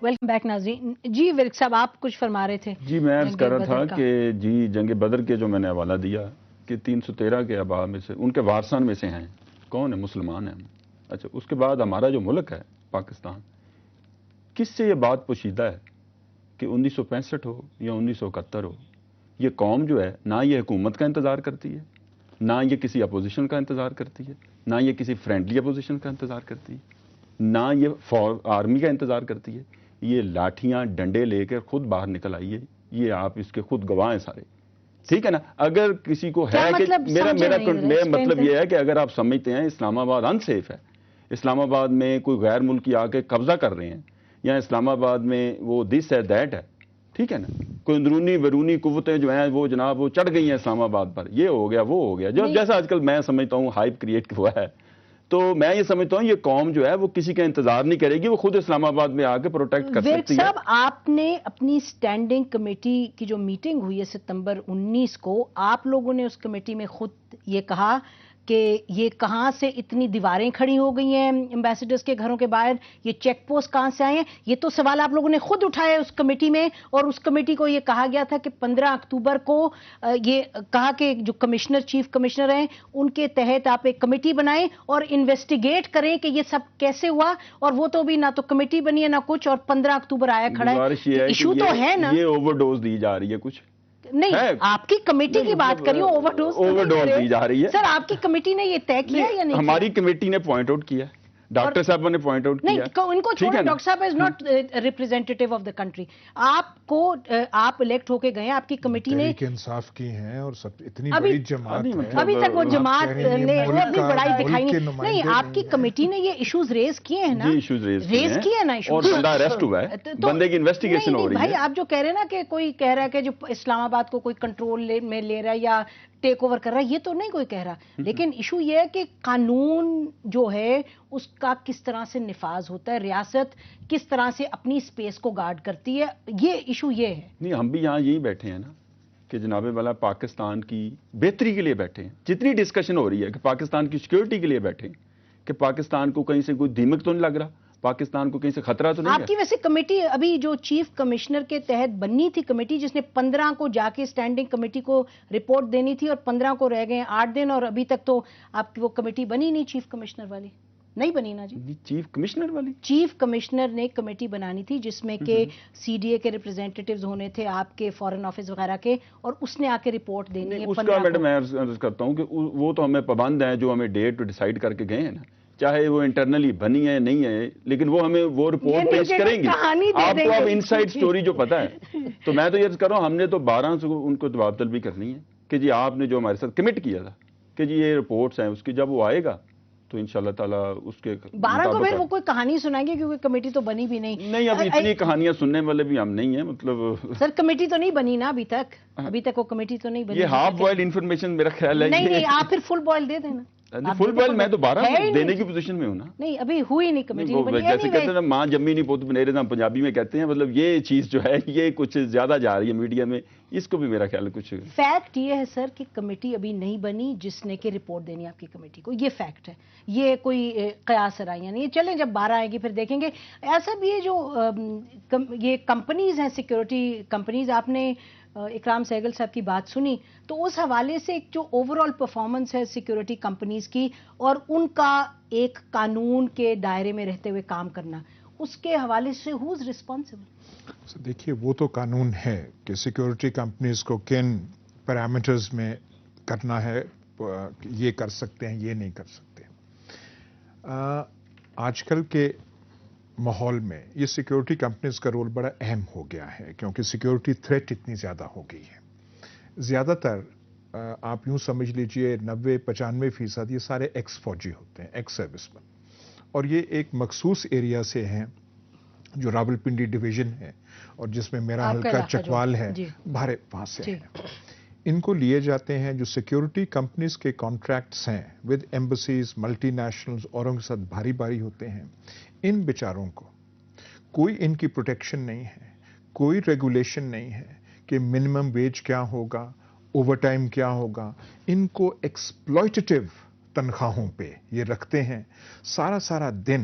Welcome back ناظرین. جی work صاحب آپ کچھ فرما رہے تھے. جی میں عرض کر رہا تھا کہ جی جنگ بدر کے جو میں نے حوالہ دیا کہ 313 کے آباء میں سے ان کے وارثان میں سے ہیں. کون ہیں؟ مسلمان ہیں. اچھا اس کے بعد ہمارا جو ملک ہے پاکستان، کس سے یہ بات پوشیدہ ہے کہ 1965 ہو یا 1971 ہو، یہ قوم جو ہے نہ یہ حکومت کا انتظار کرتی ہے، نہ یہ کسی اپوزیشن کا انتظار کرتی ہے، نہ یہ کسی فرینڈلی اپوزیشن کا انتظار کرتی ہے، نہ یہ آرمی کا انتظار کرتی ہے. یہ لاٹھیاں ڈنڈے لے کر خود باہر نکل آئی ہے. یہ آپ اس کے خود گواہ ہیں سارے. ٹھیک ہے نا؟ اگر کسی کو ہے کہ میرا مطلب یہ ہے کہ اگر آپ سمجھتے ہیں اسلام آباد ان سیف ہے، اسلام آباد میں کوئی غیر ملکی آ کے قبضہ کر رہے ہیں، یا اسلام آباد میں وہ دس ہے دیٹ ہے، ٹھیک ہے نا، کوئی اندرونی بیرونی قوتیں جو ہیں وہ جناب وہ چڑھ گئی ہیں اسلام آباد پر، یہ ہو گیا وہ ہو گیا، جیسا آج کل میں سمجھتا ہوں ہائپ کریٹ ہوا ہے. تو میں یہ سمجھتا ہوں یہ قوم جو ہے وہ کسی کا انتظار نہیں کرے گی، وہ خود اسلام آباد میں آ کے پروٹیکٹ کر سکتی ہے. صاحب آپ نے اپنی سٹینڈنگ کمیٹی کی جو میٹنگ ہوئی ہے ستمبر 19 کو، آپ لوگوں نے اس کمیٹی میں خود یہ کہا کہ یہ کہاں سے اتنی دیواریں کھڑی ہو گئی ہیں ایمبیسڈرز کے گھروں کے باہر، یہ چیک پوسٹ کہاں سے آئے ہیں. یہ تو سوال آپ لوگوں نے خود اٹھایا اس کمیٹی میں، اور اس کمیٹی کو یہ کہا گیا تھا کہ 15 اکتوبر کو یہ کہا کہ جو کمشنر چیف کمشنر ہیں ان کے تحت آپ ایک کمیٹی بنائیں اور انویسٹیگیٹ کریں کہ یہ سب کیسے ہوا. اور وہ تو بھی نہ تو کمیٹی بنی ہے نہ کچھ، اور 15 اکتوبر آیا کھڑا ہے. ایشو تو ہے نا، یہ اوور ڈوز دی جا رہی ہے کچھ نہیں. آپ کی کمیٹی کی بات کریے، اوور ڈوز دی جا رہی ہے. سر آپ کی کمیٹی نے یہ طے کیا یا نہیں؟ ہماری کمیٹی نے پوائنٹ آؤٹ کیا، ڈاکٹر صاحب نے پوائنٹ آؤٹ کیا. ان کو چھوڑیں، ڈاکٹر صاحب is not representative of the country. آپ الیکٹ ہو کے گئے، آپ کی کمیٹی نے انصاف کی ہیں اور سب اتنی بڑی جماعت ہے، ابھی تک وہ جماعت نے اپنی بڑائی دکھائی نہیں. آپ کی کمیٹی نے یہ ایشوز ریز کیے ہیں نا، ریز کیے ہیں نا اور بندہ اریسٹ ہوا ہے، بندے کی انویسٹیگیشن ہو رہی ہے. بھائی آپ جو کہہ رہے ہیں نا کہ کوئی کہہ رہا ہے کہ جو اسلام آباد کو کوئی کنٹرول میں لے رہا ہے یا ٹیک اوور کر رہا ہے، یہ تو نہیں کوئی کہہ رہا. لیکن ایشو یہ ہے کہ قانون جو ہے اس کا کس طرح سے نفاذ ہوتا ہے، ریاست کس طرح سے اپنی سپیس کو گارڈ کرتی ہے، یہ ایشو یہ ہے. نہیں ہم بھی یہاں یہی بیٹھے ہیں نا کہ جناب والا پاکستان کی بہتری کے لیے بیٹھے ہیں. جتنی ڈسکشن ہو رہی ہے کہ پاکستان کی سیکیورٹی کے لیے بیٹھے ہیں، کہ پاکستان کو کہیں سے کوئی دیمک تو نہیں لگ رہا، پاکستان کو کہیں سے خطرہ تو نہیں ہے. آپ کی ویسے کمیٹی ابھی جو چیف کمشنر کے تحت بننی تھی کمیٹی، جس نے 15 کو جا کے سٹینڈنگ کمیٹی کو رپورٹ دینی تھی، اور 15 کو رہ گئے 8 دن، اور ابھی تک تو آپ کی وہ کمیٹی بنی نہیں چیف کمشنر والی، نہیں بنی نا جی. چیف کمشنر والی چیف کمشنر نے کمیٹی بنانی تھی جس میں کہ سی ڈی اے کے ریپرزینٹیٹیوز ہونے تھے، آپ کے فارن آفس وغیرہ کے، اور اس نے آ کے رپورٹ دینی ہے. اس کا میڈم میں عرض کرتا ہوں کہ وہ تو ہمیں پابند ہیں جو ہمیں ڈیٹ ڈیسائیڈ کر کے گئے ہیں نا، چاہے وہ انٹرنلی بنی ہے نہیں ہے، لیکن وہ ہمیں وہ رپورٹ پیش کریں گے. آپ کو اب انسائیڈ سٹوری جو پتا ہے، تو میں تو یہ عرض کر رہا ہوں ہم نے تو 12 سے ان کو جواب طلبی کرنی ہے کہ جی آپ نے جو ہمارے ساتھ کمٹ کیا تھا کہ جی یہ رپورٹس ہیں، اس کی جب وہ آئے گا تو انشاءاللہ تعالیٰ اس کے 12 کو پھر وہ کوئی کہانی سنائیں گے، کیونکہ کمیٹی تو بنی بھی نہیں. اب اتنی کہانیاں سننے والے بھی ہم نہیں ہیں. مطلب سر کمیٹی تو نہیں بنی نا ابھی تک وہ کمیٹی تو نہیں بنی. یہ ہاف بوائل انفارمیشن میرا خیال ہے. نہیں آپ پھر فل بوائل دے دینا. فل بوائل میں تو 12 دینے کی پوزیشن میں ہوں نا. نہیں ابھی ہوئی نہیں کمیٹی. جیسے کہتے ہیں نا ماں جمی نہیں پوت بنیرے ہم پنجابی میں کہتے ہیں، مطلب یہ چیز جو ہے یہ کچھ زیادہ جا رہی ہے میڈیا میں، اس کو بھی میرا خیال ہے کچھ. فیکٹ یہ ہے سر کہ کمیٹی ابھی نہیں بنی جس نے کہ رپورٹ دینی آپ کی کمیٹی کو، یہ فیکٹ ہے. یہ کوئی قیاس رائیاں نہیں. چلیں جب 12 آئے گی پھر دیکھیں گے. ایسا بھی یہ جو یہ کمپنیز ہیں سیکیورٹی کمپنیز، آپ نے اکرام سہگل صاحب کی بات سنی، تو اس حوالے سے جو اوورآل پرفارمنس ہے سیکیورٹی کمپنیز کی اور ان کا ایک قانون کے دائرے میں رہتے ہوئے کام کرنا، اس کے حوالے سے ہوز ریسپانسبل؟ دیکھیے وہ تو قانون ہے کہ سیکیورٹی کمپنیز کو کن پیرامیٹرز میں کرنا ہے، یہ کر سکتے ہیں یہ نہیں کر سکتے. آج کل کے ماحول میں یہ سیکیورٹی کمپنیز کا رول بڑا اہم ہو گیا ہے، کیونکہ سیکیورٹی تھریٹ اتنی زیادہ ہو گئی ہے. زیادہ تر آپ یوں سمجھ لیجئے 90-95% یہ سارے ایکس فوجی ہوتے ہیں، ایکس سروس مین، اور یہ ایک مخصوص ایریا سے ہیں جو راولپنڈی ڈویژن ہے اور جس میں میرا حلقہ چکوال ہے، بھارے وہاں سے ہیں. ان کو لیے جاتے ہیں جو سیکیورٹی کمپنیز کے کانٹریکٹس ہیں ود ایمبسیز ملٹی نیشنلز، اور ان کے ساتھ بھاری ہوتے ہیں. ان بیچاروں کو کوئی ان کی پروٹیکشن نہیں ہے، کوئی ریگولیشن نہیں ہے کہ منیمم ویج کیا ہوگا، اوور ٹائم کیا ہوگا. ان کو ایکسپلوئٹیو تنخواہوں پہ یہ رکھتے ہیں. سارا دن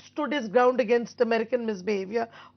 stood his ground against American misbehavior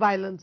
violence।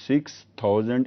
6000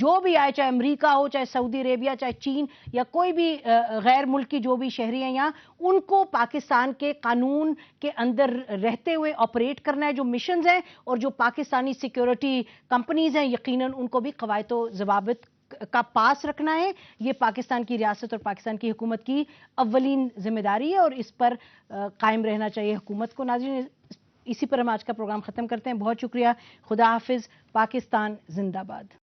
جو بھی آئے، چاہے امریکہ ہو، چاہے سعودی عربیہ، چاہے چین یا کوئی بھی غیر ملکی جو بھی شہری ہیں یہاں، ان کو پاکستان کے قانون کے اندر رہتے ہوئے آپریٹ کرنا ہے. جو مشنز ہیں اور جو پاکستانی سیکیورٹی کمپنیز ہیں، یقیناً ان کو بھی قواعد و ضوابط کا پاس رکھنا ہے. یہ پاکستان کی ریاست اور پاکستان کی حکومت کی اولین ذمہ داری ہے اور اس پر قائم رہنا چاہیے حکومت کو. ناظرین، اسی پر ہم آج کا پروگرام ختم کرتے ہیں. بہت شکریہ. خدا حافظ. پاکستان زندہ باد.